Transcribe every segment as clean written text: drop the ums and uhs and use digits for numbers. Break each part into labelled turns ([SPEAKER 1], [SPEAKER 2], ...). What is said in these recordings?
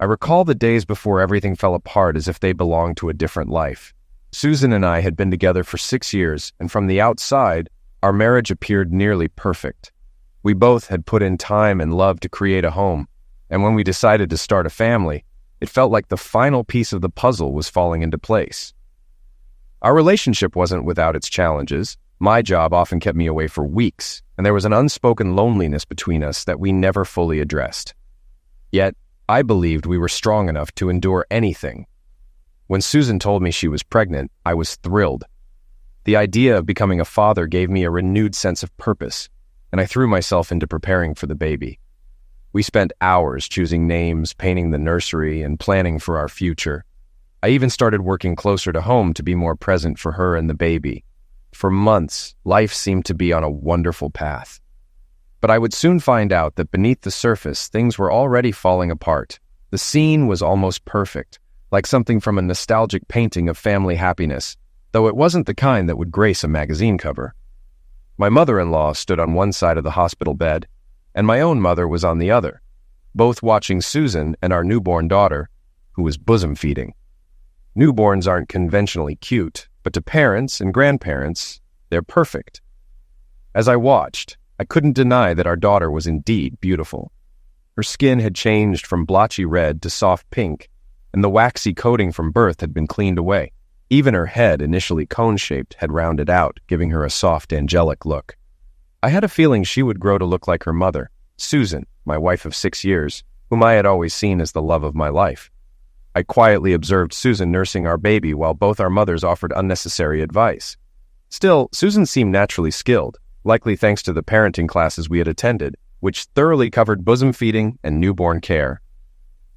[SPEAKER 1] I recall the days before everything fell apart as if they belonged to a different life. Susan and I had been together for 6 years, and from the outside, our marriage appeared nearly perfect. We both had put in time and love to create a home, and when we decided to start a family, it felt like the final piece of the puzzle was falling into place. Our relationship wasn't without its challenges. My job often kept me away for weeks, and there was an unspoken loneliness between us that we never fully addressed. Yet, I believed we were strong enough to endure anything. When Susan told me she was pregnant, I was thrilled. The idea of becoming a father gave me a renewed sense of purpose, and I threw myself into preparing for the baby. We spent hours choosing names, painting the nursery, and planning for our future. I even started working closer to home to be more present for her and the baby. For months, life seemed to be on a wonderful path. But I would soon find out that beneath the surface, things were already falling apart. The scene was almost perfect, like something from a nostalgic painting of family happiness, though it wasn't the kind that would grace a magazine cover. My mother-in-law stood on one side of the hospital bed, and my own mother was on the other, both watching Susan and our newborn daughter, who was bosom feeding. Newborns aren't conventionally cute, but to parents and grandparents, they're perfect. As I watched, I couldn't deny that our daughter was indeed beautiful. Her skin had changed from blotchy red to soft pink, and the waxy coating from birth had been cleaned away. Even her head, initially cone-shaped, had rounded out, giving her a soft, angelic look. I had a feeling she would grow to look like her mother, Susan, my wife of 6 years, whom I had always seen as the love of my life. I quietly observed Susan nursing our baby while both our mothers offered unnecessary advice. Still, Susan seemed naturally skilled, likely thanks to the parenting classes we had attended, which thoroughly covered bosom feeding and newborn care.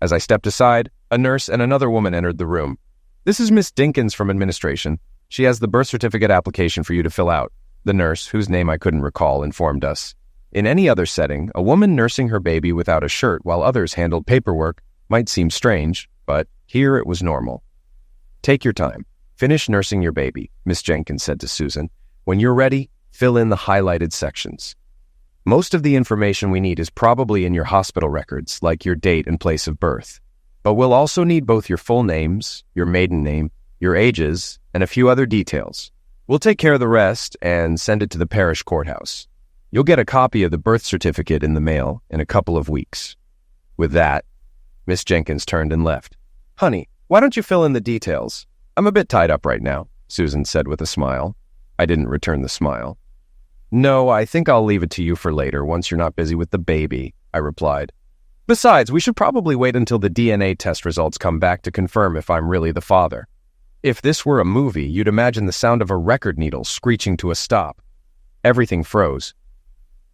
[SPEAKER 1] As I stepped aside, a nurse and another woman entered the room. "This is Miss Dinkins from administration. She has the birth certificate application for you to fill out," the nurse, whose name I couldn't recall, informed us. In any other setting, a woman nursing her baby without a shirt while others handled paperwork might seem strange, but here it was normal. "Take your time. Finish nursing your baby," Miss Jenkins said to Susan. "When you're ready, fill in the highlighted sections. Most of the information we need is probably in your hospital records, like your date and place of birth. But we'll also need both your full names, your maiden name, your ages, and a few other details. We'll take care of the rest and send it to the parish courthouse. You'll get a copy of the birth certificate in the mail in a couple of weeks." With that, Miss Jenkins turned and left. "Honey, why don't you fill in the details? I'm a bit tied up right now," Susan said with a smile. I didn't return the smile. "No, I think I'll leave it to you for later once you're not busy with the baby," I replied. "Besides, we should probably wait until the DNA test results come back to confirm if I'm really the father. If this were a movie, you'd imagine the sound of a record needle screeching to a stop." Everything froze.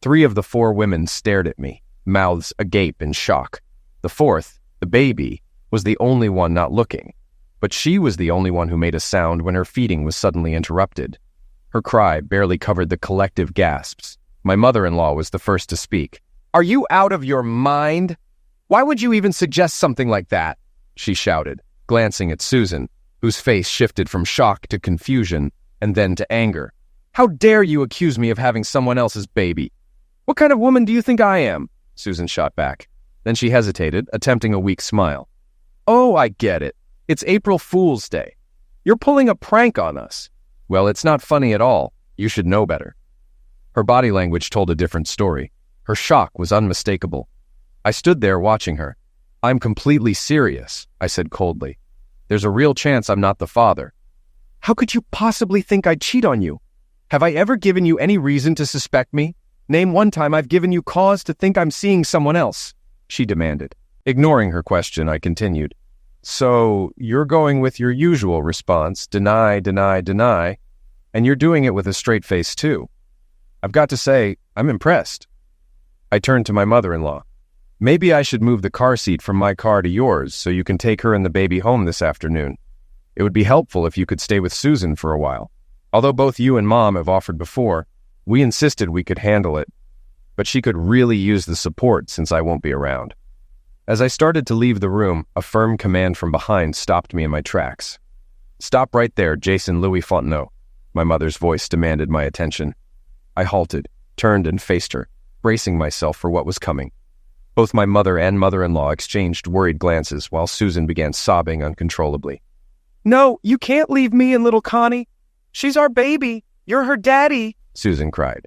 [SPEAKER 1] 3 of the 4 women stared at me, mouths agape in shock. The 4th, the baby, was the only one not looking. But she was the only one who made a sound when her feeding was suddenly interrupted. Her cry barely covered the collective gasps. My mother-in-law was the first to speak. "Are you out of your mind? Why would you even suggest something like that?" she shouted, glancing at Susan, whose face shifted from shock to confusion and then to anger. "How dare you accuse me of having someone else's baby? What kind of woman do you think I am?" Susan shot back. Then she hesitated, attempting a weak smile. "Oh, I get it. It's April Fool's Day. You're pulling a prank on us." "Well, it's not funny at all. You should know better." Her body language told a different story. Her shock was unmistakable. I stood there watching her. "I'm completely serious," I said coldly. "There's a real chance I'm not the father." "How could you possibly think I'd cheat on you? Have I ever given you any reason to suspect me? Name one time I've given you cause to think I'm seeing someone else," she demanded. Ignoring her question, I continued. "So, you're going with your usual response, deny, deny, deny, and you're doing it with a straight face too. I've got to say, I'm impressed." I turned to my mother-in-law. "Maybe I should move the car seat from my car to yours so you can take her and the baby home this afternoon. It would be helpful if you could stay with Susan for a while. Although both you and Mom have offered before, we insisted we could handle it, but she could really use the support since I won't be around." As I started to leave the room, a firm command from behind stopped me in my tracks. "Stop right there, Jason Louis Fontenot." My mother's voice demanded my attention. I halted, turned and faced her, bracing myself for what was coming. Both my mother and mother-in-law exchanged worried glances while Susan began sobbing uncontrollably.
[SPEAKER 2] "No, you can't leave me and little Connie. She's our baby. You're her daddy," Susan cried.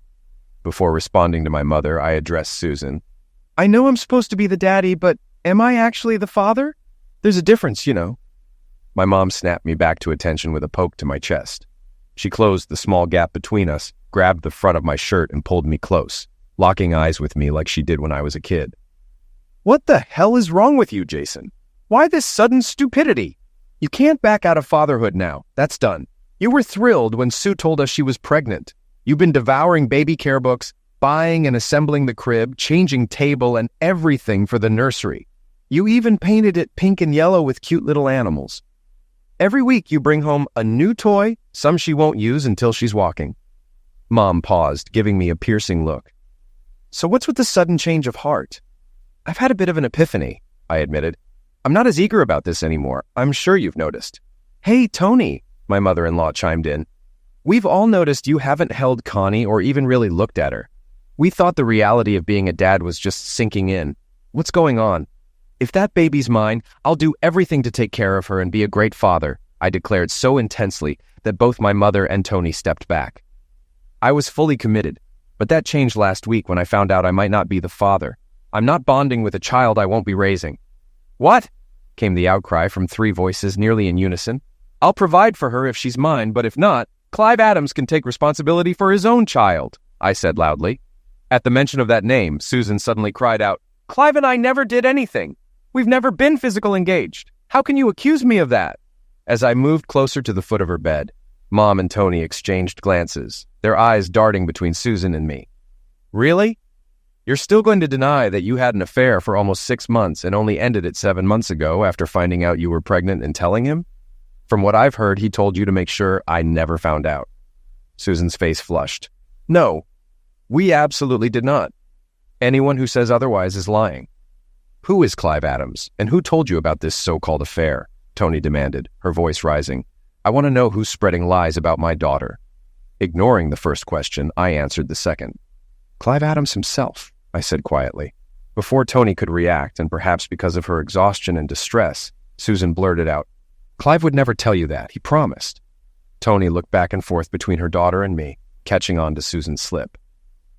[SPEAKER 1] Before responding to my mother, I addressed Susan.
[SPEAKER 2] "I know I'm supposed to be the daddy, but am I actually the father? There's a difference, you know."
[SPEAKER 1] My mom snapped me back to attention with a poke to my chest. She closed the small gap between us, grabbed the front of my shirt, and pulled me close, locking eyes with me like she did when I was a kid.
[SPEAKER 2] "What the hell is wrong with you, Jason? Why this sudden stupidity? You can't back out of fatherhood now. That's done. You were thrilled when Sue told us she was pregnant. You've been devouring baby care books, buying and assembling the crib, changing table and everything for the nursery. You even painted it pink and yellow with cute little animals. Every week you bring home a new toy, some she won't use until she's walking."
[SPEAKER 1] Mom paused, giving me a piercing look.
[SPEAKER 2] "So what's with the sudden change of heart?"
[SPEAKER 1] "I've had a bit of an epiphany," I admitted. "I'm not as eager about this anymore. I'm sure you've noticed."
[SPEAKER 2] "Hey, Tony,"
[SPEAKER 1] my mother-in-law chimed in. "We've all noticed you haven't held Connie or even really looked at her. We thought the reality of being a dad was just sinking in. What's going on?" "If that baby's mine, I'll do everything to take care of her and be a great father," I declared so intensely that both my mother and Tony stepped back. I was fully committed, but that changed last week when I found out I might not be the father. I'm not bonding with a child I won't be raising.
[SPEAKER 2] "What?"
[SPEAKER 1] came the outcry from three voices nearly in unison.
[SPEAKER 2] "I'll provide for her if she's mine, but if not, Clive Adams can take responsibility for his own child," I said loudly. At the mention of that name, Susan suddenly cried out, "Clive and I never did anything. We've never been physical engaged. How can you accuse me of that?" As I moved closer to the foot of her bed, Mom and Tony exchanged glances, their eyes darting between Susan and me. "Really? You're still going to deny that you had an affair for almost 6 months and only ended it 7 months ago after finding out you were pregnant and telling him? From what I've heard, he told you to make sure I never found out." Susan's face flushed. "No, we absolutely did not. Anyone who says otherwise is lying." "Who is Clive Adams, and who told you about this so-called affair?" Tony demanded, her voice rising. "I want to know who's spreading lies about my daughter." Ignoring the first question, I answered the second. "Clive Adams himself," I said quietly. Before Tony could react, and perhaps because of her exhaustion and distress, Susan blurted out, "Clive would never tell you that. He promised." Tony looked back and forth between her daughter and me, catching on to Susan's slip.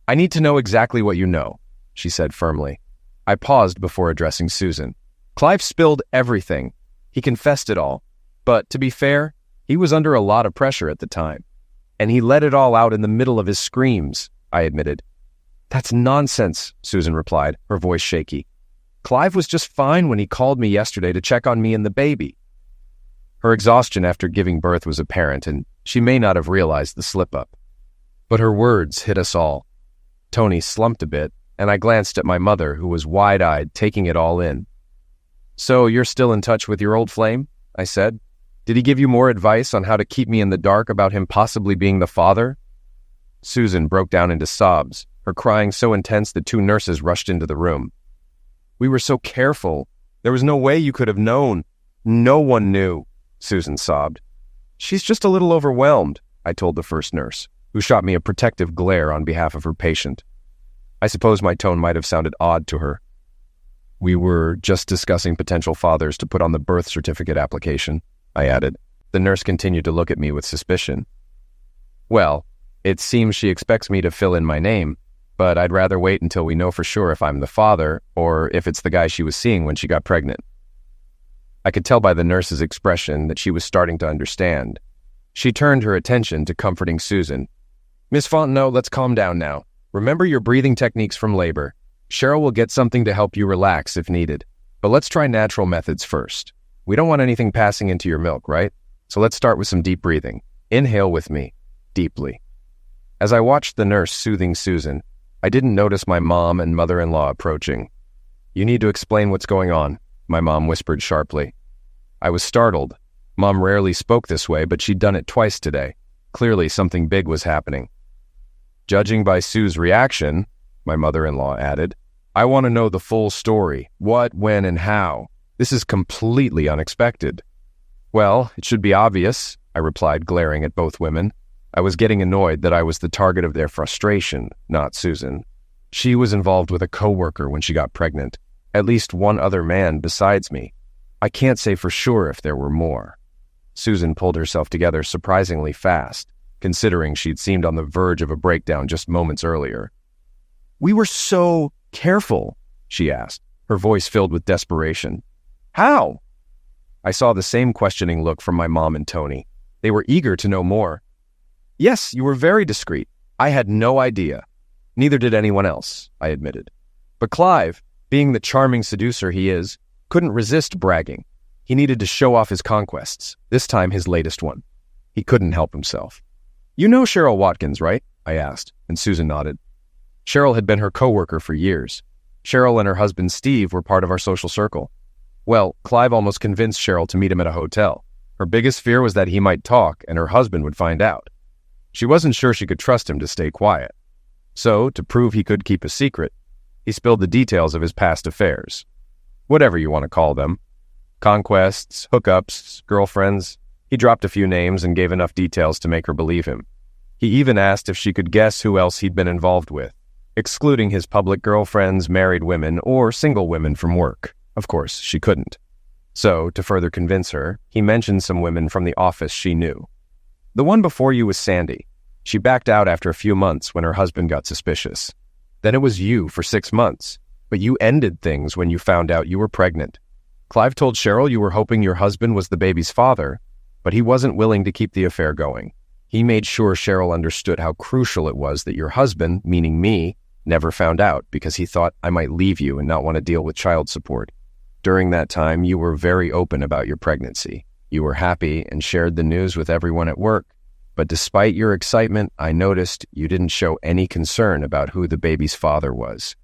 [SPEAKER 2] "I need to know exactly what you know," she said firmly. I paused before addressing Susan. "Clive spilled everything. He confessed it all. But, to be fair, he was under a lot of pressure at the time. And he let it all out in the middle of his screams," I admitted. "That's nonsense," Susan replied, her voice shaky. "Clive was just fine when he called me yesterday to check on me and the baby." Her exhaustion after giving birth was apparent, and she may not have realized the slip-up. But her words hit us all. Tony slumped a bit, and I glanced at my mother, who was wide-eyed, taking it all in. "So you're still in touch with your old flame?" I said. "Did he give you more advice on how to keep me in the dark about him possibly being the father?" Susan broke down into sobs, her crying so intense that 2 nurses rushed into the room. "We were so careful. There was no way you could have known. No one knew," Susan sobbed. "She's just a little overwhelmed," I told the first nurse, who shot me a protective glare on behalf of her patient. I suppose my tone might have sounded odd to her. "We were just discussing potential fathers to put on the birth certificate application," I added. The nurse continued to look at me with suspicion. "Well, it seems she expects me to fill in my name, but I'd rather wait until we know for sure if I'm the father or if it's the guy she was seeing when she got pregnant." I could tell by the nurse's expression that she was starting to understand. She turned her attention to comforting Susan. "Miss Fontenot, let's calm down now. Remember your breathing techniques from labor. Cheryl will get something to help you relax if needed. But let's try natural methods first. We don't want anything passing into your milk, right? So let's start with some deep breathing. Inhale with me, deeply." As I watched the nurse soothing Susan, I didn't notice my mom and mother-in-law approaching. "You need to explain what's going on," my mom whispered sharply. I was startled. Mom rarely spoke this way, but she'd done it twice today. Clearly something big was happening. "Judging by Sue's reaction," my mother-in-law added, "I want to know the full story. What, when, and how. This is completely unexpected." "Well, it should be obvious," I replied, glaring at both women. I was getting annoyed that I was the target of their frustration, not Susan. She was involved with a coworker when she got pregnant.
[SPEAKER 1] At least one other man besides me. I can't say for sure if there were more. Susan pulled herself together surprisingly fast, considering she'd seemed on the verge of a breakdown just moments earlier. "We were so careful," she asked, her voice filled with desperation. "How?" I saw the same questioning look from my mom and Tony. They were eager to know more. "Yes, you were very discreet. I had no idea. Neither did anyone else," I admitted. But Clive, being the charming seducer he is, couldn't resist bragging. He needed to show off his conquests, this time his latest one. He couldn't help himself. "You know Cheryl Watkins, right?" I asked, and Susan nodded. Cheryl had been her coworker for years. Cheryl and her husband Steve were part of our social circle. Well, Clive almost convinced Cheryl to meet him at a hotel. Her biggest fear was that he might talk and her husband would find out. She wasn't sure she could trust him to stay quiet. So, to prove he could keep a secret, he spilled the details of his past affairs. Whatever you want to call them. Conquests, hookups, girlfriends. He dropped a few names and gave enough details to make her believe him. He even asked if she could guess who else he'd been involved with, excluding his public girlfriends, married women, or single women from work. Of course, she couldn't. So, to further convince her, he mentioned some women from the office she knew. "The one before you was Sandy. She backed out after a few months when her husband got suspicious. Then it was you for 6 months, but you ended things when you found out you were pregnant. Clive told Cheryl you were hoping your husband was the baby's father, but he wasn't willing to keep the affair going. He made sure Cheryl understood how crucial it was that your husband, meaning me, never found out because he thought I might leave you and not want to deal with child support. During that time, you were very open about your pregnancy. You were happy and shared the news with everyone at work. But despite your excitement, I noticed you didn't show any concern about who the baby's father was.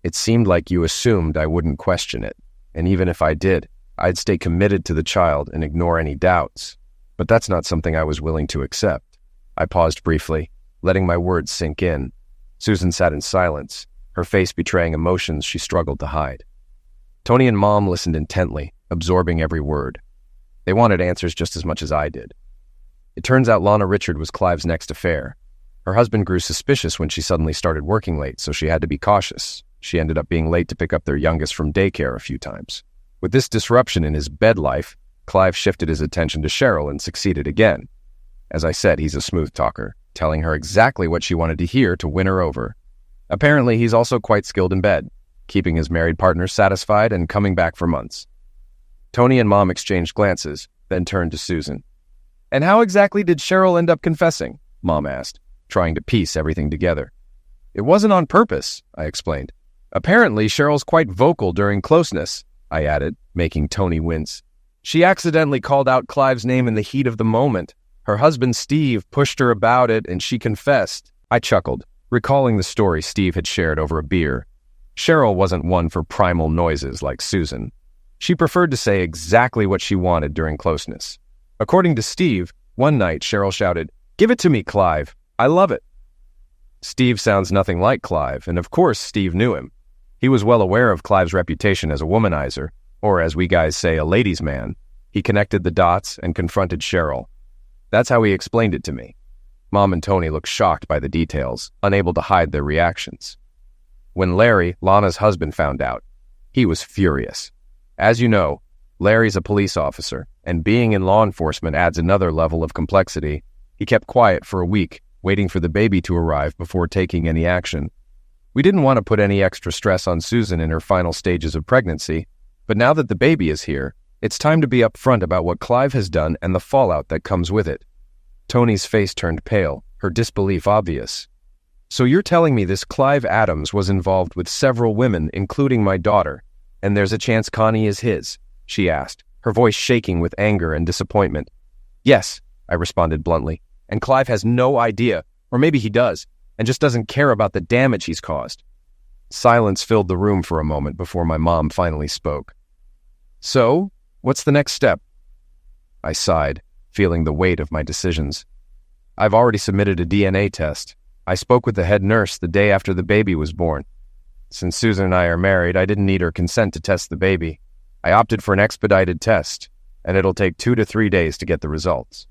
[SPEAKER 1] It seemed like you assumed I wouldn't question it. And even if I did, I'd stay committed to the child and ignore any doubts. But that's not something I was willing to accept." I paused briefly, letting my words sink in. Susan sat in silence, her face betraying emotions she struggled to hide. Tony and Mom listened intently, absorbing every word. They wanted answers just as much as I did. It turns out Lana Richard was Clive's next affair. Her husband grew suspicious when she suddenly started working late, so she had to be cautious. She ended up being late to pick up their youngest from daycare a few times. With this disruption in his bed life, Clive shifted his attention to Cheryl and succeeded again. As I said, he's a smooth talker, telling her exactly what she wanted to hear to win her over. Apparently, he's also quite skilled in bed, keeping his married partners satisfied and coming back for months. Tony and Mom exchanged glances, then turned to Susan. "And how exactly did Cheryl end up confessing?" Mom asked, trying to piece everything together. "It wasn't on purpose," I explained. "Apparently, Cheryl's quite vocal during closeness," I added, making Tony wince. "She accidentally called out Clive's name in the heat of the moment. Her husband, Steve, pushed her about it, and she confessed." I chuckled, recalling the story Steve had shared over a beer. Cheryl wasn't one for primal noises like Susan. She preferred to say exactly what she wanted during closeness. According to Steve, one night Cheryl shouted, "Give it to me, Clive. I love it." Steve sounds nothing like Clive, and of course Steve knew him. He was well aware of Clive's reputation as a womanizer, or as we guys say, a ladies' man. He connected the dots and confronted Cheryl. That's how he explained it to me. Mom and Tony looked shocked by the details, unable to hide their reactions. When Larry, Lana's husband, found out, he was furious. As you know, Larry's a police officer, and being in law enforcement adds another level of complexity. He kept quiet for a week, waiting for the baby to arrive before taking any action. We didn't want to put any extra stress on Susan in her final stages of pregnancy, but now that the baby is here, it's time to be upfront about what Clive has done and the fallout that comes with it. Tony's face turned pale, her disbelief obvious. "So you're telling me this Clive Adams was involved with several women, including my daughter, and there's a chance Connie is his?" she asked, her voice shaking with anger and disappointment. "Yes," I responded bluntly, "and Clive has no idea, or maybe he does, and just doesn't care about the damage he's caused." Silence filled the room for a moment before my mom finally spoke. "So, what's the next step?" I sighed, feeling the weight of my decisions. "I've already submitted a DNA test. I spoke with the head nurse the day after the baby was born. Since Susan and I are married, I didn't need her consent to test the baby. I opted for an expedited test, and it'll take 2 to 3 days to get the results."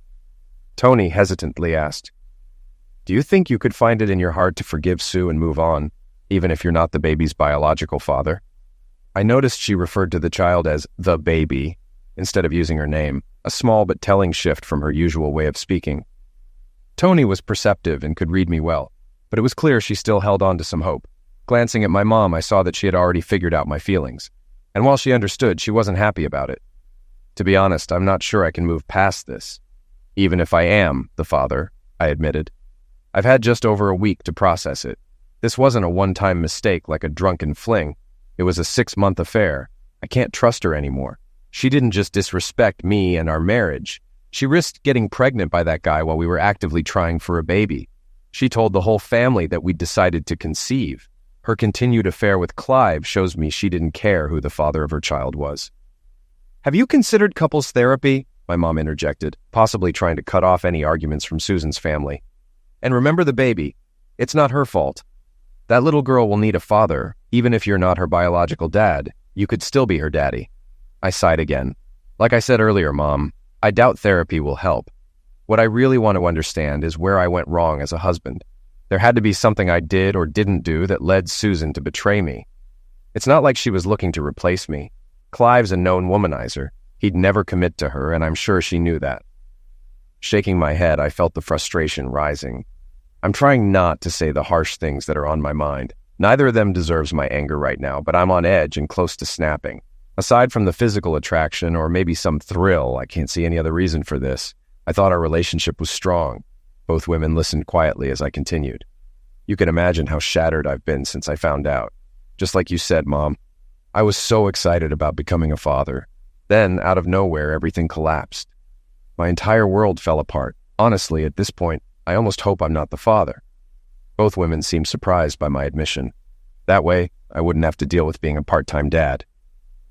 [SPEAKER 1] Tony hesitantly asked, "Do you think you could find it in your heart to forgive Sue and move on, even if you're not the baby's biological father?" I noticed she referred to the child as the baby instead of using her name, a small but telling shift from her usual way of speaking. Tony was perceptive and could read me well, but it was clear she still held on to some hope. Glancing at my mom, I saw that she had already figured out my feelings, and while she understood, she wasn't happy about it. To be honest, I'm not sure I can move past this. Even if I am the father, I admitted. I've had just over a week to process it. This wasn't a one-time mistake like a drunken fling. It was a 6-month affair. I can't trust her anymore. She didn't just disrespect me and our marriage. She risked getting pregnant by that guy while we were actively trying for a baby. She told the whole family that we'd decided to conceive. Her continued affair with Clive shows me she didn't care who the father of her child was. "Have you considered couples therapy?" my mom interjected, possibly trying to cut off any arguments from Susan's family. "And remember the baby. It's not her fault. That little girl will need a father. Even if you're not her biological dad, you could still be her daddy." I sighed again. "Like I said earlier, Mom, I doubt therapy will help. What I really want to understand is where I went wrong as a husband. There had to be something I did or didn't do that led Susan to betray me. It's not like she was looking to replace me. Clive's a known womanizer. He'd never commit to her, and I'm sure she knew that." Shaking my head, I felt the frustration rising. I'm trying not to say the harsh things that are on my mind. Neither of them deserves my anger right now, but I'm on edge and close to snapping. Aside from the physical attraction or maybe some thrill, I can't see any other reason for this. I thought our relationship was strong. Both women listened quietly as I continued. "You can imagine how shattered I've been since I found out. Just like you said, Mom, I was so excited about becoming a father. Then, out of nowhere, everything collapsed. My entire world fell apart. Honestly, at this point, I almost hope I'm not the father." Both women seemed surprised by my admission. That way, I wouldn't have to deal with being a part-time dad.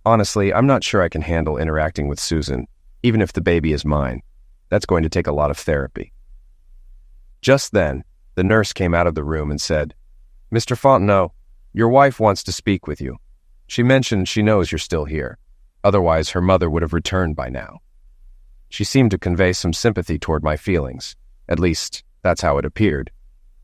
[SPEAKER 1] Honestly, I'm not sure I can handle interacting with Susan, even if the baby is mine. That's going to take a lot of therapy. Just then, the nurse came out of the room and said, "Mr. Fontenot, your wife wants to speak with you. She mentioned she knows you're still here. Otherwise, her mother would have returned by now." She seemed to convey some sympathy toward my feelings. At least, that's how it appeared.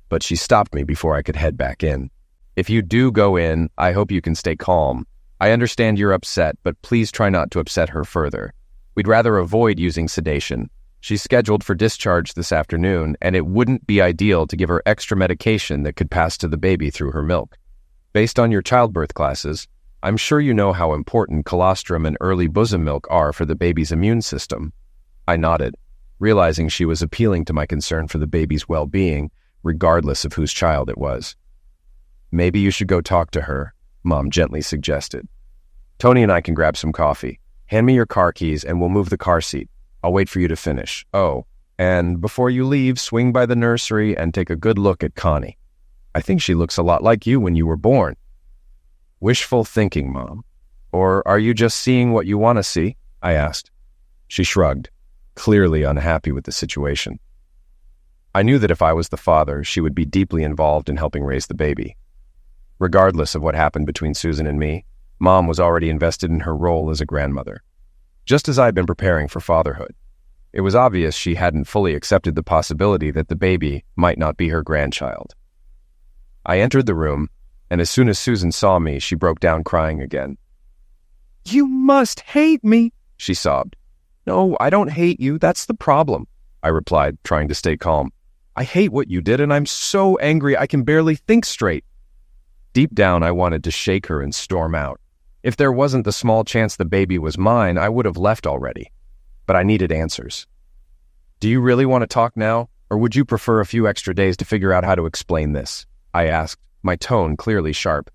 [SPEAKER 1] But she stopped me before I could head back in. "If you do go in, I hope you can stay calm. I understand you're upset, but please try not to upset her further. We'd rather avoid using sedation. She's scheduled for discharge this afternoon, and it wouldn't be ideal to give her extra medication that could pass to the baby through her milk. Based on your childbirth classes, I'm sure you know how important colostrum and early bosom milk are for the baby's immune system." I nodded, realizing she was appealing to my concern for the baby's well-being, regardless of whose child it was. "Maybe you should go talk to her," Mom gently suggested. "Tony and I can grab some coffee. Hand me your car keys and we'll move the car seat. I'll wait for you to finish. Oh, and before you leave, swing by the nursery and take a good look at Connie. I think she looks a lot like you when you were born." "Wishful thinking, Mom. Or are you just seeing what you want to see?" I asked. She shrugged, clearly unhappy with the situation. I knew that if I was the father, she would be deeply involved in helping raise the baby. Regardless of what happened between Susan and me, Mom was already invested in her role as a grandmother. Just as I had been preparing for fatherhood, it was obvious she hadn't fully accepted the possibility that the baby might not be her grandchild. I entered the room, and as soon as Susan saw me, she broke down crying again. "You must hate me," she sobbed. "No, I don't hate you. That's the problem," I replied, trying to stay calm. "I hate what you did, and I'm so angry I can barely think straight." Deep down, I wanted to shake her and storm out. If there wasn't the small chance the baby was mine, I would have left already. But I needed answers. "Do you really want to talk now, or would you prefer a few extra days to figure out how to explain this?" I asked, my tone clearly sharp.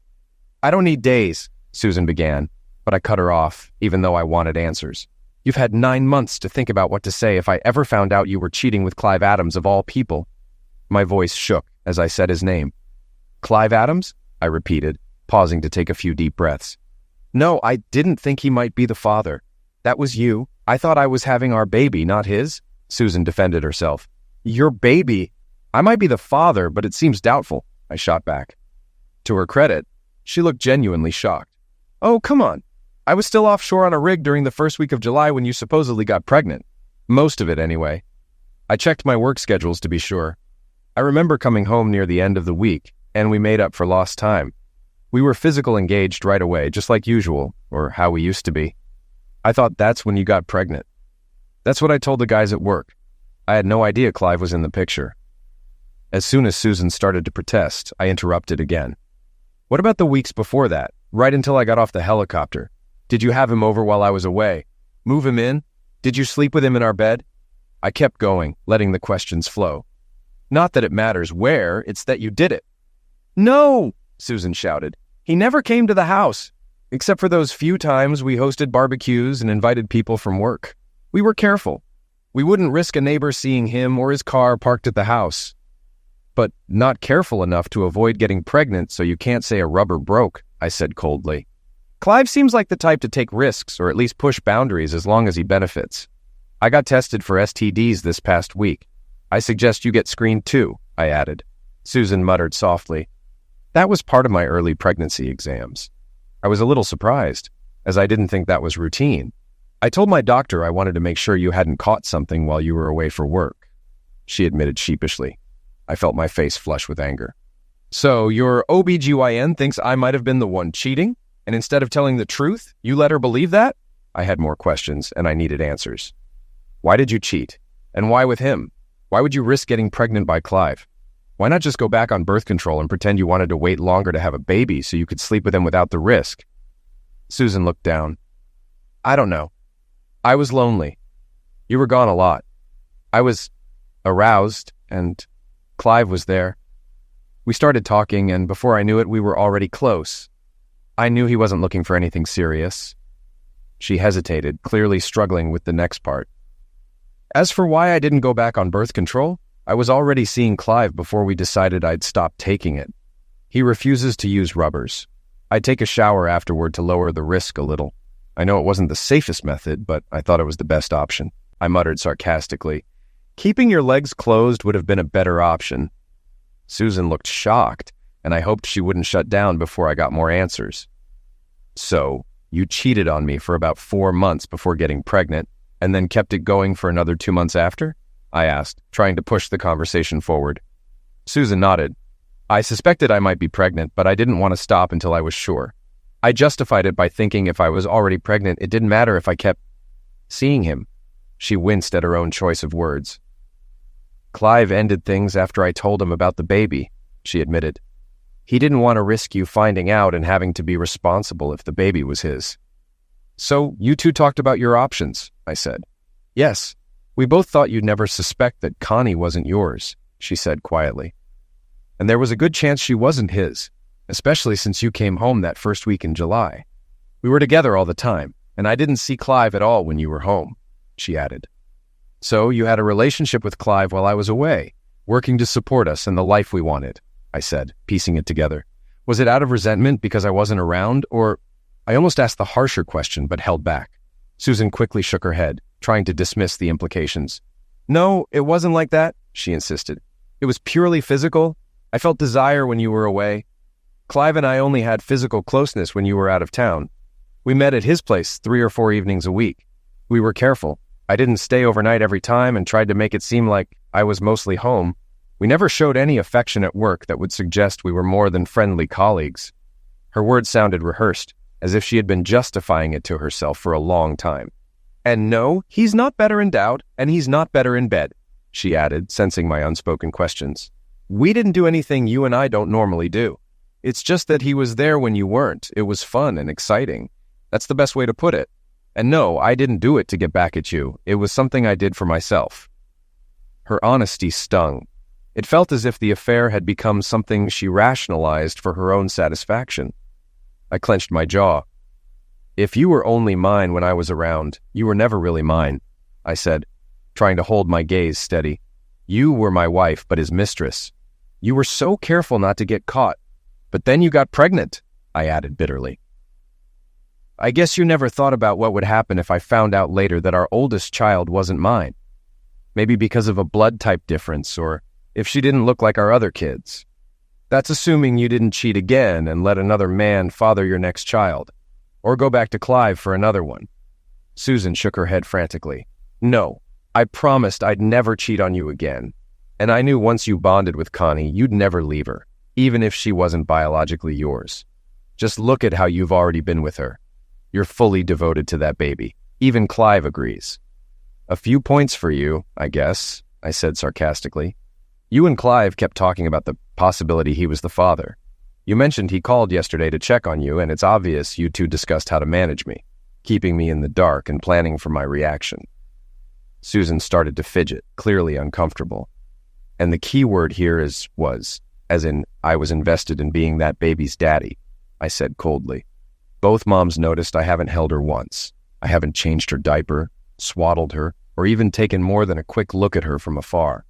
[SPEAKER 1] "I don't need days," Susan began, but I cut her off, even though I wanted answers. "You've had 9 months to think about what to say if I ever found out you were cheating with Clive Adams of all people." My voice shook as I said his name. "Clive Adams?" I repeated, pausing to take a few deep breaths. "No, I didn't think he might be the father. That was you. I thought I was having our baby, not his," Susan defended herself. "Your baby? I might be the father, but it seems doubtful," I shot back. To her credit, she looked genuinely shocked. "Oh, come on. I was still offshore on a rig during the first week of July when you supposedly got pregnant. Most of it, anyway. I checked my work schedules to be sure. I remember coming home near the end of the week, and we made up for lost time. We were physical engaged right away, just like usual, or how we used to be. I thought that's when you got pregnant. That's what I told the guys at work. I had no idea Clive was in the picture. As soon as Susan started to protest, I interrupted again. What about the weeks before that, right until I got off the helicopter? Did you have him over while I was away? Move him in? Did you sleep with him in our bed? I kept going, letting the questions flow. Not that it matters where, it's that you did it. No, Susan shouted. He never came to the house, except for those few times we hosted barbecues and invited people from work. We were careful. We wouldn't risk a neighbor seeing him or his car parked at the house. But not careful enough to avoid getting pregnant, so you can't say a rubber broke, I said coldly. Clive seems like the type to take risks or at least push boundaries as long as he benefits. I got tested for STDs this past week. I suggest you get screened too, I added. Susan muttered softly. That was part of my early pregnancy exams. I was a little surprised, as I didn't think that was routine. I told my doctor I wanted to make sure you hadn't caught something while you were away for work. She admitted sheepishly. I felt my face flush with anger. So your OBGYN thinks I might have been the one cheating, and instead of telling the truth, you let her believe that? I had more questions, and I needed answers. Why did you cheat? And why with him? Why would you risk getting pregnant by Clive? Why not just go back on birth control and pretend you wanted to wait longer to have a baby so you could sleep with him without the risk? Susan looked down. I don't know. I was lonely. You were gone a lot. I was aroused, and Clive was there. We started talking, and before I knew it, we were already close. I knew he wasn't looking for anything serious. She hesitated, clearly struggling with the next part. As for why I didn't go back on birth control, I was already seeing Clive before we decided I'd stop taking it. He refuses to use rubbers. I'd take a shower afterward to lower the risk a little. I know it wasn't the safest method, but I thought it was the best option. I muttered sarcastically. Keeping your legs closed would have been a better option. Susan looked shocked, and I hoped she wouldn't shut down before I got more answers. So, you cheated on me for about 4 months before getting pregnant, and then kept it going for another 2 months after? I asked, trying to push the conversation forward. Susan nodded. I suspected I might be pregnant, but I didn't want to stop until I was sure. I justified it by thinking if I was already pregnant, it didn't matter if I kept seeing him. She winced at her own choice of words. Clive ended things after I told him about the baby, she admitted. He didn't want to risk you finding out and having to be responsible if the baby was his. So you two talked about your options, I said. Yes, we both thought you'd never suspect that Connie wasn't yours, she said quietly. And there was a good chance she wasn't his, especially since you came home that first week in July. We were together all the time, and I didn't see Clive at all when you were home, she added. So you had a relationship with Clive while I was away, working to support us and the life we wanted, I said, piecing it together. Was it out of resentment because I wasn't around, or... I almost asked the harsher question, but held back. Susan quickly shook her head, trying to dismiss the implications. No, it wasn't like that, she insisted. It was purely physical. I felt desire when you were away. Clive and I only had physical closeness when you were out of town. We met at his place 3 or 4 evenings a week. We were careful. I didn't stay overnight every time and tried to make it seem like I was mostly home. We never showed any affection at work that would suggest we were more than friendly colleagues. Her words sounded rehearsed, as if she had been justifying it to herself for a long time. And no, he's not better endowed, and he's not better in bed, she added, sensing my unspoken questions. We didn't do anything you and I don't normally do. It's just that he was there when you weren't. It was fun and exciting. That's the best way to put it. And no, I didn't do it to get back at you. It was something I did for myself. Her honesty stung. It felt as if the affair had become something she rationalized for her own satisfaction. I clenched my jaw. If you were only mine when I was around, you were never really mine, I said, trying to hold my gaze steady. You were my wife, but his mistress. You were so careful not to get caught. But then you got pregnant, I added bitterly. I guess you never thought about what would happen if I found out later that our oldest child wasn't mine. Maybe because of a blood type difference, or if she didn't look like our other kids. That's assuming you didn't cheat again and let another man father your next child, or go back to Clive for another one. Susan shook her head frantically. No, I promised I'd never cheat on you again. And I knew once you bonded with Connie, you'd never leave her, even if she wasn't biologically yours. Just look at how you've already been with her. You're fully devoted to that baby. Even Clive agrees. A few points for you, I guess, I said sarcastically. You and Clive kept talking about the possibility he was the father. You mentioned he called yesterday to check on you, and it's obvious you two discussed how to manage me, keeping me in the dark and planning for my reaction. Susan started to fidget, clearly uncomfortable. And the key word here was, as in I was invested in being that baby's daddy, I said coldly. Both moms noticed I haven't held her once. I haven't changed her diaper, swaddled her, or even taken more than a quick look at her from afar.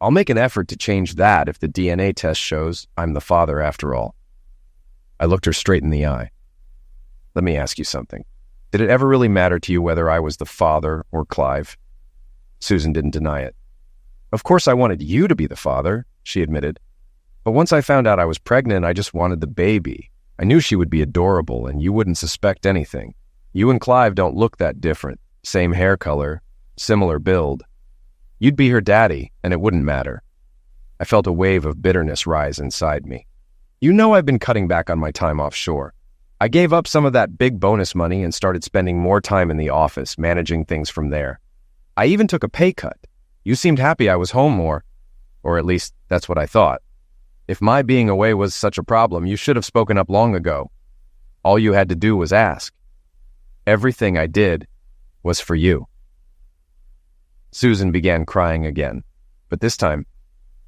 [SPEAKER 1] I'll make an effort to change that if the DNA test shows I'm the father after all. I looked her straight in the eye. Let me ask you something. Did it ever really matter to you whether I was the father or Clive? Susan didn't deny it. Of course I wanted you to be the father, she admitted. But once I found out I was pregnant, I just wanted the baby. I knew she would be adorable and you wouldn't suspect anything. You and Clive don't look that different. Same hair color, similar build. You'd be her daddy, and it wouldn't matter. I felt a wave of bitterness rise inside me. You know I've been cutting back on my time offshore. I gave up some of that big bonus money and started spending more time in the office, managing things from there. I even took a pay cut. You seemed happy I was home more, or at least that's what I thought. If my being away was such a problem, you should have spoken up long ago. All you had to do was ask. Everything I did was for you. Susan began crying again, but this time,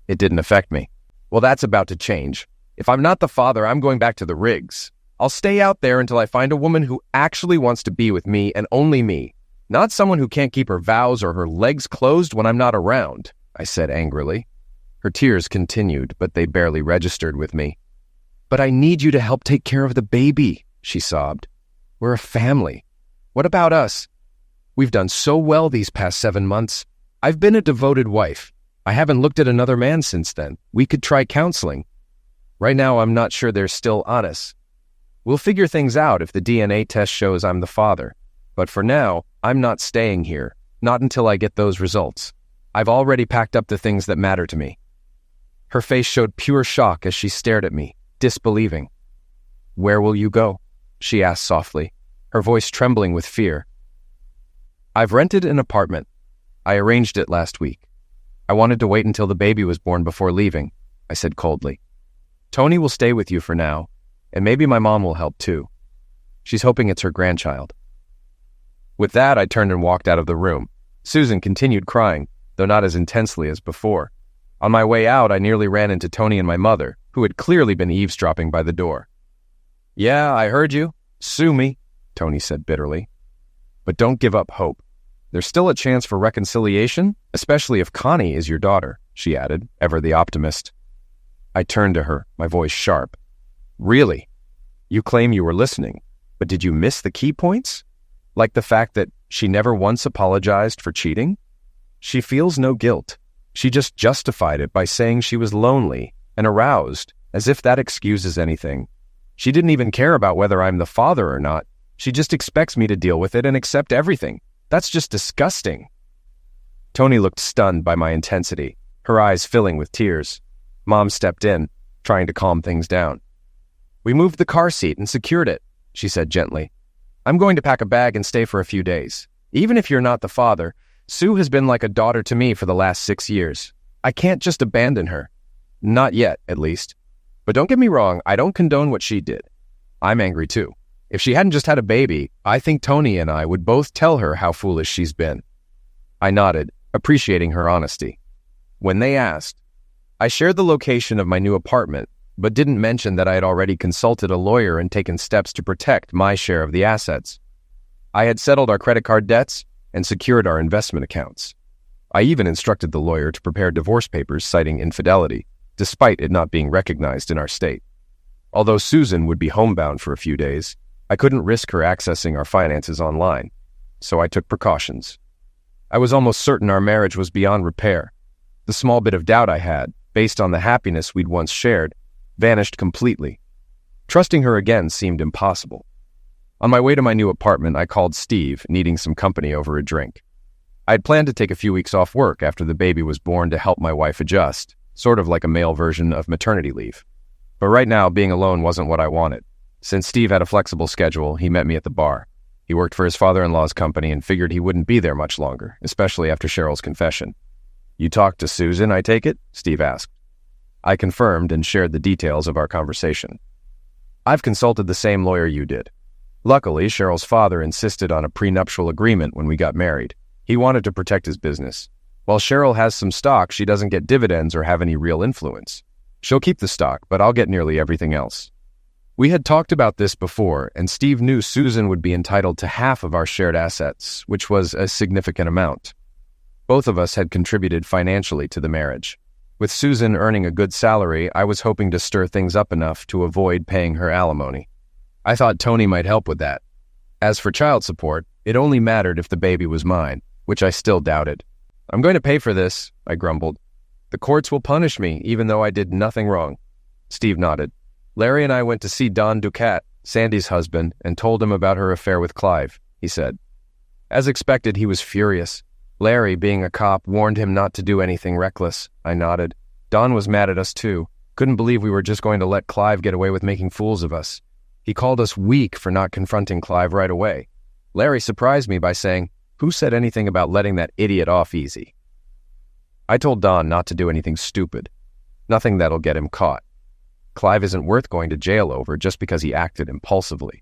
[SPEAKER 1] it didn't affect me. Well, that's about to change. If I'm not the father, I'm going back to the rigs. I'll stay out there until I find a woman who actually wants to be with me and only me, not someone who can't keep her vows or her legs closed when I'm not around, I said angrily. Her tears continued, but they barely registered with me. But I need you to help take care of the baby, she sobbed. We're a family. What about us? We've done so well these past 7 months. I've been a devoted wife. I haven't looked at another man since then. We could try counseling. Right now, I'm not sure they're still on us. We'll figure things out if the DNA test shows I'm the father. But for now, I'm not staying here. Not until I get those results. I've already packed up the things that matter to me. Her face showed pure shock as she stared at me, disbelieving. Where will you go? She asked softly, her voice trembling with fear. I've rented an apartment. I arranged it last week. I wanted to wait until the baby was born before leaving, I said coldly. Tony will stay with you for now, and maybe my mom will help too. She's hoping it's her grandchild. With that, I turned and walked out of the room. Susan continued crying, though not as intensely as before. On my way out, I nearly ran into Tony and my mother, who had clearly been eavesdropping by the door. Yeah, I heard you. Sue me, Tony said bitterly. But don't give up hope. There's still a chance for reconciliation, especially if Connie is your daughter, she added, ever the optimist. I turned to her, my voice sharp. Really? You claim you were listening, but did you miss the key points? Like the fact that she never once apologized for cheating? She feels no guilt. She just justified it by saying she was lonely and aroused, as if that excuses anything. She didn't even care about whether I'm the father or not. She just expects me to deal with it and accept everything. That's just disgusting. Tony looked stunned by my intensity, her eyes filling with tears. Mom stepped in, trying to calm things down. We moved the car seat and secured it, she said gently. I'm going to pack a bag and stay for a few days. Even if you're not the father, Sue has been like a daughter to me for the last 6 years. I can't just abandon her. Not yet, at least. But don't get me wrong, I don't condone what she did. I'm angry too. If she hadn't just had a baby, I think Tony and I would both tell her how foolish she's been. I nodded, appreciating her honesty. When they asked, I shared the location of my new apartment, but didn't mention that I had already consulted a lawyer and taken steps to protect my share of the assets. I had settled our credit card debts and secured our investment accounts. I even instructed the lawyer to prepare divorce papers citing infidelity, despite it not being recognized in our state. Although Susan would be homebound for a few days, I couldn't risk her accessing our finances online, so I took precautions. I was almost certain our marriage was beyond repair. The small bit of doubt I had, based on the happiness we'd once shared, vanished completely. Trusting her again seemed impossible. On my way to my new apartment, I called Steve, needing some company over a drink. I had planned to take a few weeks off work after the baby was born to help my wife adjust, sort of like a male version of maternity leave. But right now, being alone wasn't what I wanted. Since Steve had a flexible schedule, he met me at the bar. He worked for his father-in-law's company and figured he wouldn't be there much longer, especially after Cheryl's confession. "You talked to Susan, I take it?" Steve asked. I confirmed and shared the details of our conversation. "I've consulted the same lawyer you did. Luckily, Cheryl's father insisted on a prenuptial agreement when we got married. He wanted to protect his business. While Cheryl has some stock, she doesn't get dividends or have any real influence. She'll keep the stock, but I'll get nearly everything else." We had talked about this before, and Steve knew Susan would be entitled to half of our shared assets, which was a significant amount. Both of us had contributed financially to the marriage. With Susan earning a good salary, I was hoping to stir things up enough to avoid paying her alimony. I thought Tony might help with that. As for child support, it only mattered if the baby was mine, which I still doubted. "I'm going to pay for this," I grumbled. "The courts will punish me, even though I did nothing wrong." Steve nodded. "Larry and I went to see Don Ducat, Sandy's husband, and told him about her affair with Clive," he said. As expected, he was furious. Larry, being a cop, warned him not to do anything reckless. I nodded. Don was mad at us too. Couldn't believe we were just going to let Clive get away with making fools of us. He called us weak for not confronting Clive right away. Larry surprised me by saying, "Who said anything about letting that idiot off easy?" I told Don not to do anything stupid. Nothing that'll get him caught. Clive isn't worth going to jail over just because he acted impulsively.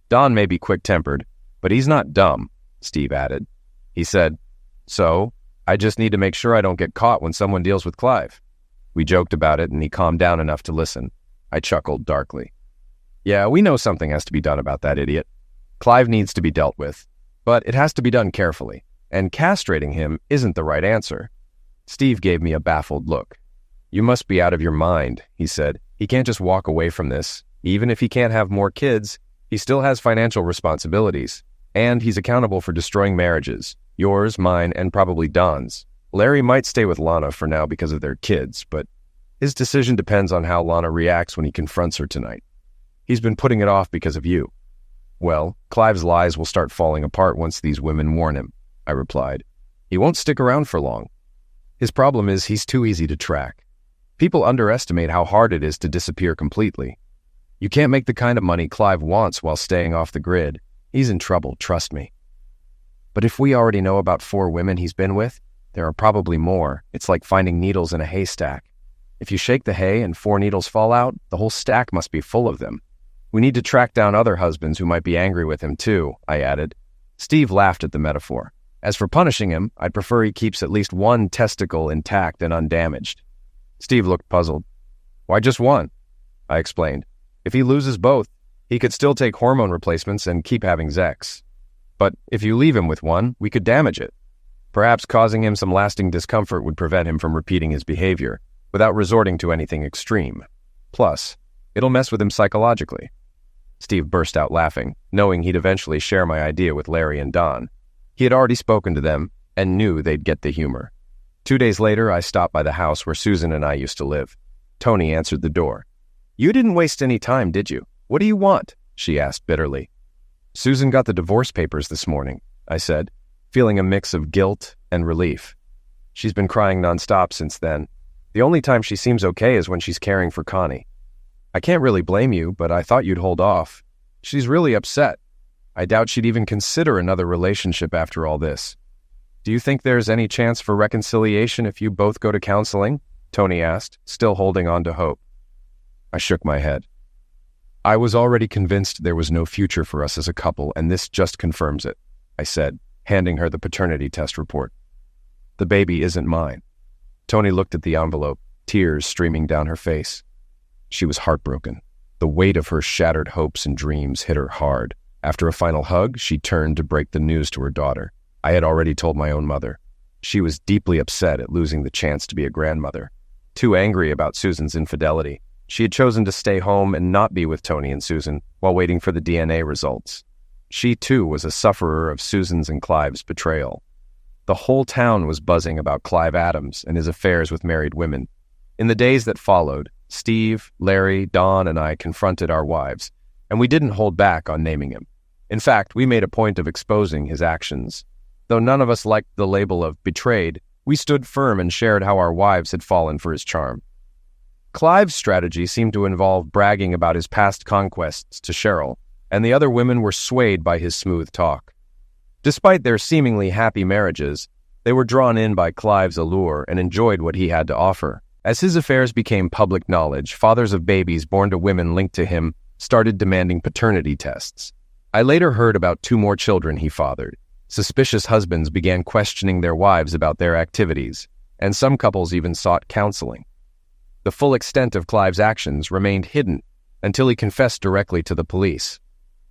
[SPEAKER 1] Don may be quick-tempered, but he's not dumb, Steve added. He said, "So, I just need to make sure I don't get caught when someone deals with Clive." We joked about it, and he calmed down enough to listen. I chuckled darkly. "Yeah, we know something has to be done about that idiot. Clive needs to be dealt with, but it has to be done carefully, and castrating him isn't the right answer." Steve gave me a baffled look. "You must be out of your mind," he said. "He can't just walk away from this. Even if he can't have more kids, he still has financial responsibilities, and he's accountable for destroying marriages. Yours, mine, and probably Don's. Larry might stay with Lana for now because of their kids, but his decision depends on how Lana reacts when he confronts her tonight. He's been putting it off because of you." "Well, Clive's lies will start falling apart once these women warn him," I replied. "He won't stick around for long. His problem is he's too easy to track. People underestimate how hard it is to disappear completely. You can't make the kind of money Clive wants while staying off the grid. He's in trouble, trust me." "But if we already know about 4 women he's been with, there are probably more. It's like finding needles in a haystack. If you shake the hay and 4 needles fall out, the whole stack must be full of them. We need to track down other husbands who might be angry with him too," I added. Steve laughed at the metaphor. "As for punishing him, I'd prefer he keeps at least 1 testicle intact and undamaged." Steve looked puzzled. "Why just 1? I explained. "If he loses both, he could still take hormone replacements and keep having sex. But if you leave him with 1, we could damage it. Perhaps causing him some lasting discomfort would prevent him from repeating his behavior, without resorting to anything extreme. Plus, it'll mess with him psychologically." Steve burst out laughing, knowing he'd eventually share my idea with Larry and Don. He had already spoken to them, and knew they'd get the humor. 2 days later, I stopped by the house where Susan and I used to live. Tony answered the door. "You didn't waste any time, did you? What do you want?" she asked bitterly. "Susan got the divorce papers this morning," I said, feeling a mix of guilt and relief. "She's been crying nonstop since then. The only time she seems okay is when she's caring for Connie. I can't really blame you, but I thought you'd hold off. She's really upset. I doubt she'd even consider another relationship after all this. Do you think there's any chance for reconciliation if you both go to counseling?" Tony asked, still holding on to hope. I shook my head. "I was already convinced there was no future for us as a couple, and this just confirms it," I said, handing her the paternity test report. "The baby isn't mine." Tony looked at the envelope, tears streaming down her face. She was heartbroken. The weight of her shattered hopes and dreams hit her hard. After a final hug, she turned to break the news to her daughter. I had already told my own mother. She was deeply upset at losing the chance to be a grandmother. Too angry about Susan's infidelity, she had chosen to stay home and not be with Tony and Susan while waiting for the DNA results. She, too, was a sufferer of Susan's and Clive's betrayal. The whole town was buzzing about Clive Adams and his affairs with married women. In the days that followed, Steve, Larry, Don, and I confronted our wives, and we didn't hold back on naming him. In fact, we made a point of exposing his actions. Though none of us liked the label of betrayed, we stood firm and shared how our wives had fallen for his charm. Clive's strategy seemed to involve bragging about his past conquests to Cheryl, and the other women were swayed by his smooth talk. Despite their seemingly happy marriages, they were drawn in by Clive's allure and enjoyed what he had to offer. As his affairs became public knowledge, fathers of babies born to women linked to him started demanding paternity tests. I later heard about 2 more children he fathered. Suspicious husbands began questioning their wives about their activities, and some couples even sought counseling. The full extent of Clive's actions remained hidden until he confessed directly to the police.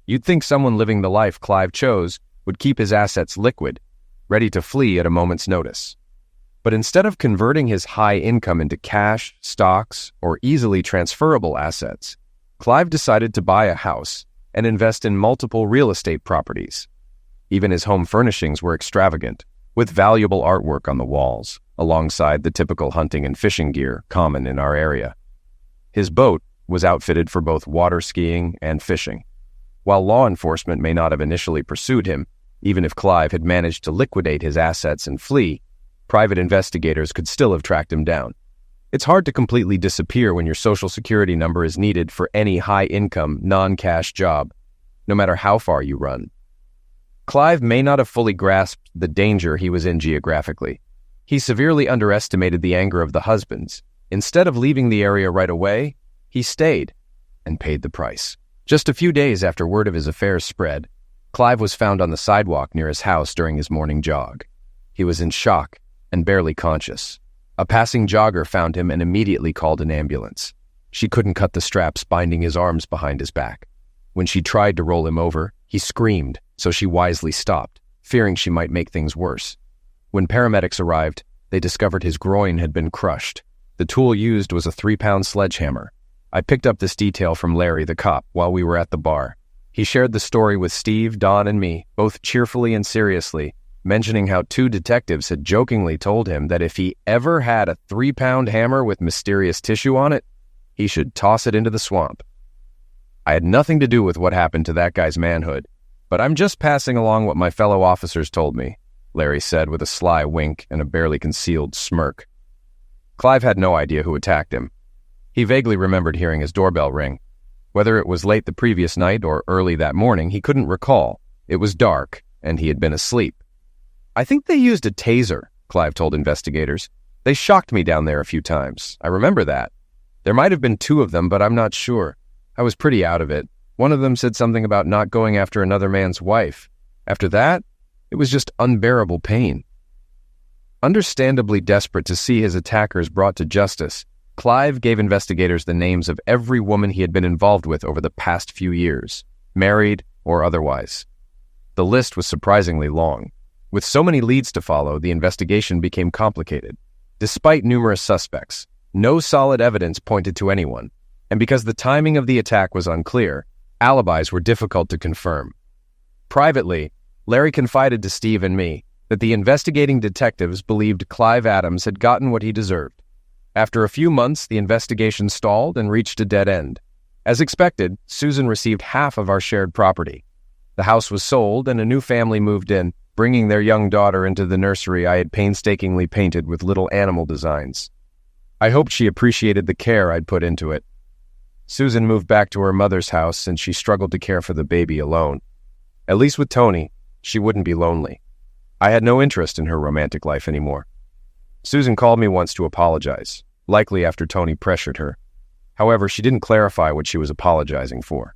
[SPEAKER 1] You'd think someone living the life Clive chose would keep his assets liquid, ready to flee at a moment's notice. But instead of converting his high income into cash, stocks, or easily transferable assets, Clive decided to buy a house and invest in multiple real estate properties. Even his home furnishings were extravagant, with valuable artwork on the walls, alongside the typical hunting and fishing gear common in our area. His boat was outfitted for both water skiing and fishing. While law enforcement may not have initially pursued him, even if Clive had managed to liquidate his assets and flee, private investigators could still have tracked him down. It's hard to completely disappear when your social security number is needed for any high-income, non-cash job, no matter how far you run. Clive may not have fully grasped the danger he was in geographically. He severely underestimated the anger of the husbands. Instead of leaving the area right away, he stayed and paid the price. Just a few days after word of his affairs spread, Clive was found on the sidewalk near his house during his morning jog. He was in shock and barely conscious. A passing jogger found him and immediately called an ambulance. She couldn't cut the straps binding his arms behind his back. When she tried to roll him over, he screamed, so she wisely stopped, fearing she might make things worse. When paramedics arrived, they discovered his groin had been crushed. The tool used was a 3-pound sledgehammer. I picked up this detail from Larry, the cop, while we were at the bar. He shared the story with Steve, Don, and me, both cheerfully and seriously, mentioning how 2 detectives had jokingly told him that if he ever had a 3-pound hammer with mysterious tissue on it, he should toss it into the swamp. I had nothing to do with what happened to that guy's manhood, but I'm just passing along what my fellow officers told me, Larry said with a sly wink and a barely concealed smirk. Clive had no idea who attacked him. He vaguely remembered hearing his doorbell ring. Whether it was late the previous night or early that morning, he couldn't recall. It was dark, and he had been asleep. I think they used a taser, Clive told investigators. They shocked me down there a few times. I remember that. There might have been 2 of them, but I'm not sure. I was pretty out of it. One of them said something about not going after another man's wife. After that, it was just unbearable pain. Understandably desperate to see his attackers brought to justice, Clive gave investigators the names of every woman he had been involved with over the past few years, married or otherwise. The list was surprisingly long. With so many leads to follow, the investigation became complicated. Despite numerous suspects, no solid evidence pointed to anyone, and because the timing of the attack was unclear, alibis were difficult to confirm. Privately, Larry confided to Steve and me that the investigating detectives believed Clive Adams had gotten what he deserved. After a few months, the investigation stalled and reached a dead end. As expected, Susan received half of our shared property. The house was sold and a new family moved in, bringing their young daughter into the nursery I had painstakingly painted with little animal designs. I hoped she appreciated the care I'd put into it. Susan moved back to her mother's house and she struggled to care for the baby alone. At least with Tony, she wouldn't be lonely. I had no interest in her romantic life anymore. Susan called me once to apologize, likely after Tony pressured her. However, she didn't clarify what she was apologizing for,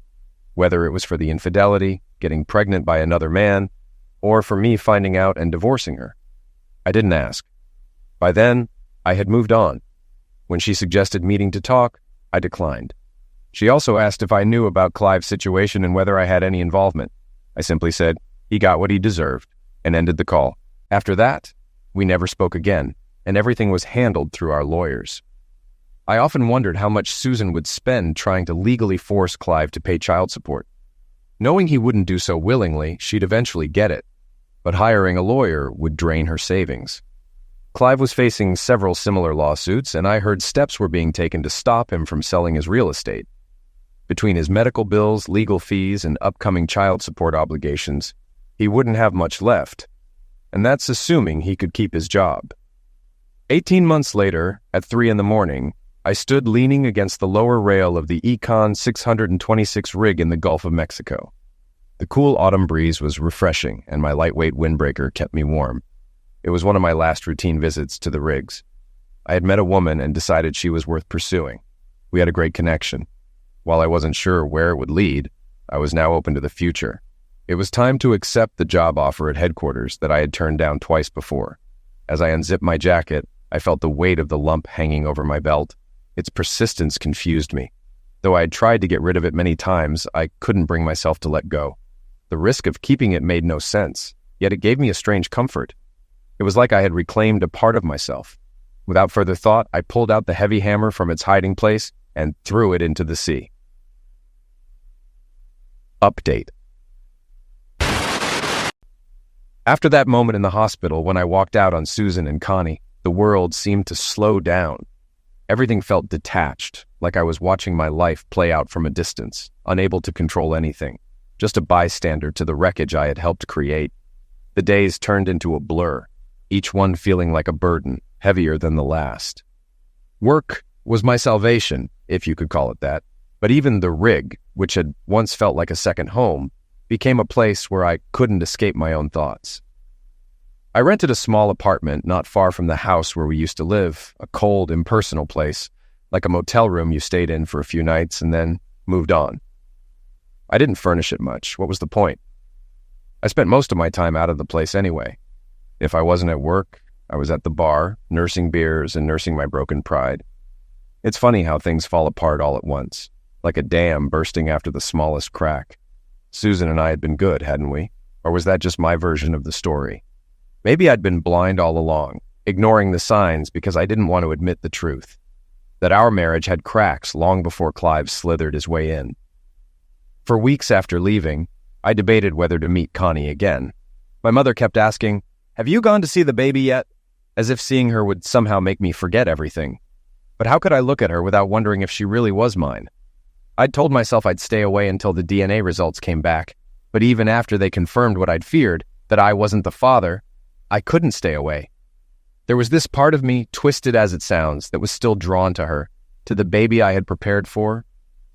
[SPEAKER 1] whether it was for the infidelity, getting pregnant by another man, or for me finding out and divorcing her. I didn't ask. By then, I had moved on. When she suggested meeting to talk, I declined. She also asked if I knew about Clive's situation and whether I had any involvement. I simply said, he got what he deserved, and ended the call. After that, we never spoke again, and everything was handled through our lawyers. I often wondered how much Susan would spend trying to legally force Clive to pay child support. Knowing he wouldn't do so willingly, she'd eventually get it, but hiring a lawyer would drain her savings. Clive was facing several similar lawsuits, and I heard steps were being taken to stop him from selling his real estate. Between his medical bills, legal fees, and upcoming child support obligations, he wouldn't have much left, and that's assuming he could keep his job. 18 months later, at 3 a.m, I stood leaning against the lower rail of the Econ 626 rig in the Gulf of Mexico. The cool autumn breeze was refreshing, and my lightweight windbreaker kept me warm. It was one of my last routine visits to the rigs. I had met a woman and decided she was worth pursuing. We had a great connection. While I wasn't sure where it would lead, I was now open to the future. It was time to accept the job offer at headquarters that I had turned down twice before. As I unzipped my jacket, I felt the weight of the lump hanging over my belt. Its persistence confused me. Though I had tried to get rid of it many times, I couldn't bring myself to let go. The risk of keeping it made no sense, yet it gave me a strange comfort. It was like I had reclaimed a part of myself. Without further thought, I pulled out the heavy hammer from its hiding place and threw it into the sea. Update. After that moment in the hospital, when I walked out on Susan and Connie, the world seemed to slow down. Everything felt detached, like I was watching my life play out from a distance, unable to control anything, just a bystander to the wreckage I had helped create. The days turned into a blur, each one feeling like a burden, heavier than the last. Work was my salvation, if you could call it that, but even the rig, which had once felt like a second home, became a place where I couldn't escape my own thoughts. I rented a small apartment not far from the house where we used to live, a cold, impersonal place, like a motel room you stayed in for a few nights and then moved on. I didn't furnish it much. What was the point? I spent most of my time out of the place anyway. If I wasn't at work, I was at the bar, nursing beers and nursing my broken pride. It's funny how things fall apart all at once, like a dam bursting after the smallest crack. Susan and I had been good, hadn't we? Or was that just my version of the story? Maybe I'd been blind all along, ignoring the signs because I didn't want to admit the truth, that our marriage had cracks long before Clive slithered his way in. For weeks after leaving, I debated whether to meet Connie again. My mother kept asking, "Have you gone to see the baby yet?" As if seeing her would somehow make me forget everything. But how could I look at her without wondering if she really was mine? I'd told myself I'd stay away until the DNA results came back, but even after they confirmed what I'd feared, that I wasn't the father, I couldn't stay away. There was this part of me, twisted as it sounds, that was still drawn to her, to the baby I had prepared for,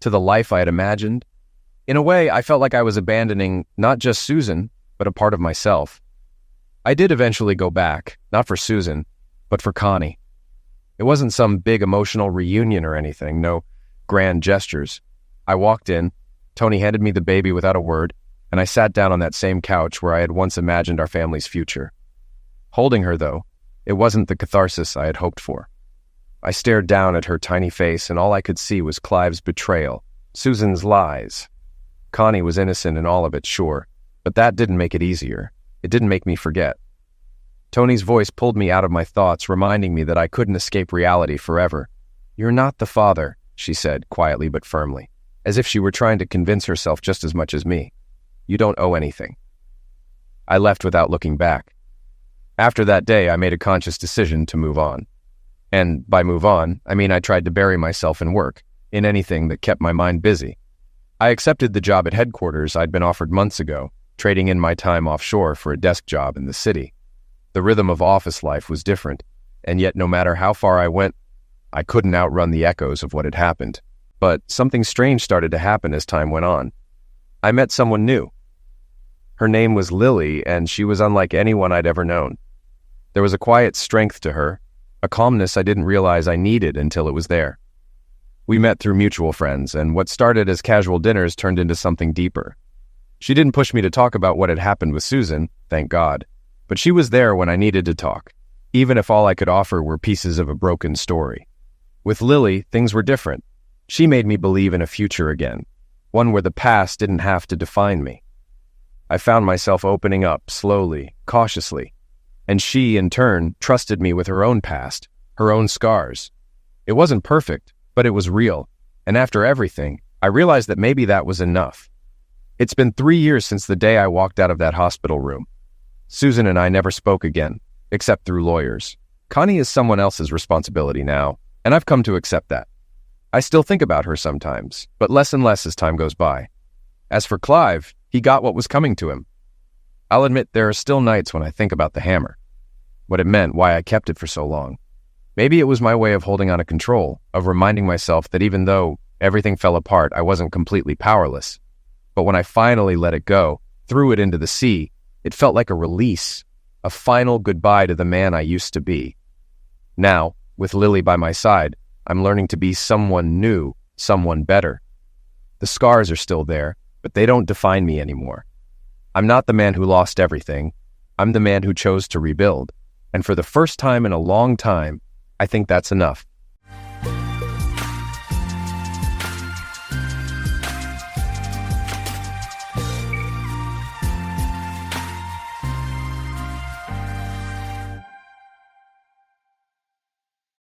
[SPEAKER 1] to the life I had imagined. In a way, I felt like I was abandoning not just Susan, but a part of myself. I did eventually go back, not for Susan, but for Connie. It wasn't some big emotional reunion or anything, no grand gestures. I walked in, Tony handed me the baby without a word, and I sat down on that same couch where I had once imagined our family's future. Holding her, though, it wasn't the catharsis I had hoped for. I stared down at her tiny face, and all I could see was Clive's betrayal, Susan's lies. Connie was innocent in all of it, sure, but that didn't make it easier. It didn't make me forget. Tony's voice pulled me out of my thoughts, reminding me that I couldn't escape reality forever. "You're not the father," she said, quietly but firmly, as if she were trying to convince herself just as much as me. "You don't owe anything." I left without looking back. After that day, I made a conscious decision to move on. And by move on, I mean I tried to bury myself in work, in anything that kept my mind busy. I accepted the job at headquarters I'd been offered months ago, trading in my time offshore for a desk job in the city. The rhythm of office life was different, and yet no matter how far I went, I couldn't outrun the echoes of what had happened. But something strange started to happen as time went on. I met someone new. Her name was Lily, and she was unlike anyone I'd ever known. There was a quiet strength to her, a calmness I didn't realize I needed until it was there. We met through mutual friends, and what started as casual dinners turned into something deeper. She didn't push me to talk about what had happened with Susan, thank God, but she was there when I needed to talk, even if all I could offer were pieces of a broken story. With Lily, things were different. She made me believe in a future again, one where the past didn't have to define me. I found myself opening up slowly, cautiously, and she, in turn, trusted me with her own past, her own scars. It wasn't perfect, but it was real, and after everything, I realized that maybe that was enough. It's been 3 years since the day I walked out of that hospital room. Susan and I never spoke again, except through lawyers. Connie is someone else's responsibility now, and I've come to accept that. I still think about her sometimes, but less and less as time goes by. As for Clive, he got what was coming to him. I'll admit there are still nights when I think about the hammer, what it meant, why I kept it for so long. Maybe it was my way of holding on to control, of reminding myself that even though everything fell apart, I wasn't completely powerless. But when I finally let it go, threw it into the sea, it felt like a release, a final goodbye to the man I used to be. Now, with Lily by my side, I'm learning to be someone new, someone better. The scars are still there, but they don't define me anymore. I'm not the man who lost everything. I'm the man who chose to rebuild. And for the first time in a long time, I think that's enough.